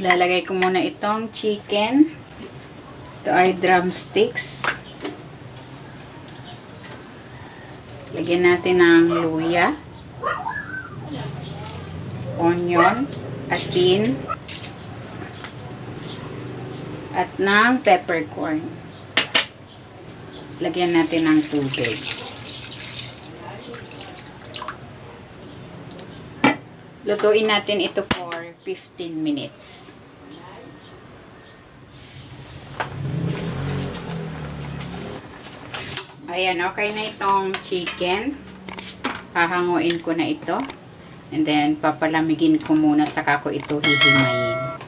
Lalagay ko muna itong chicken. Ito ay drumsticks. Lagyan natin ng luya, onion, asin, at ng peppercorn. Lagyan natin ng tubig. Lutuin natin ito for 15 minutes. Ayan, okay na itong chicken. Hahanguin ko na ito. And then, papalamigin ko muna saka ko ito hihimayin.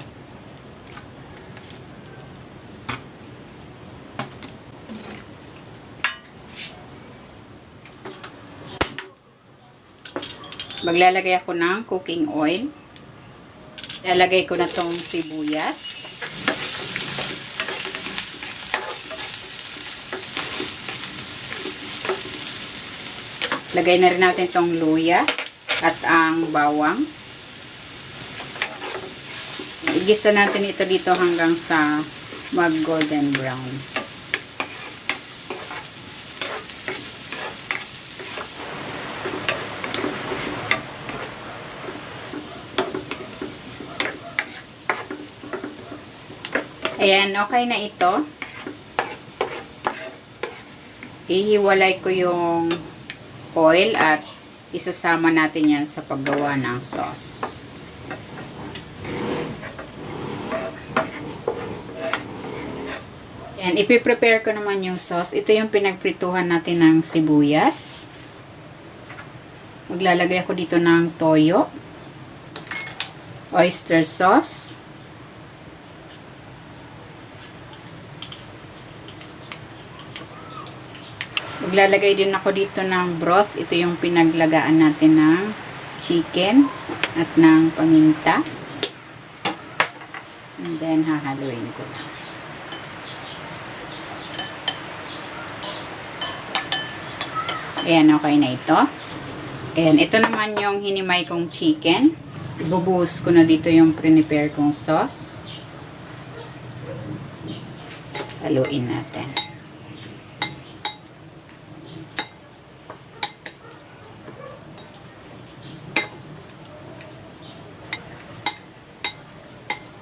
Maglalagay ako ng cooking oil. Lalagay ko na tong sibuyas. Lagay na rin natin tong luya at ang bawang. Igisa natin ito dito hanggang sa mag golden brown. Ayan, okay na ito. Ihiwalay ko yung oil at isasama natin yan sa paggawa ng sauce. And ipiprepare ko naman yung sauce. Ito yung pinagprituhan natin ng sibuyas. Maglalagay ako dito ng toyo, oyster sauce, maglalagay din ako dito ng broth. Ito yung pinaglagaan natin ng chicken at ng paminta. And then, hahaluin ko. Ayan, okay na ito. Ayan, ito naman yung hinimay kong chicken. Ibubuhos ko na dito yung prepare kong sauce. Haluin natin.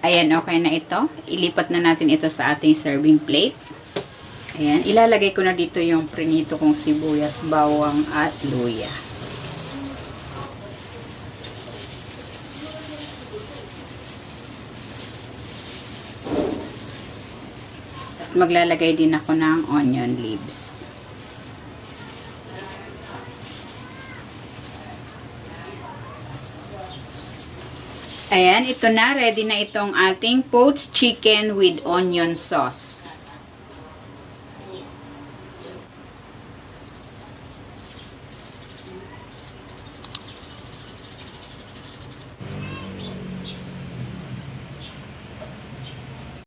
Ayan, okay na ito. Ilipat na natin ito sa ating serving plate. Ayan, ilalagay ko na dito yung prinito kong sibuyas, bawang at luya. At maglalagay din ako ng onion leaves. Ayan, ito na. Ready na itong ating poached chicken with onion sauce.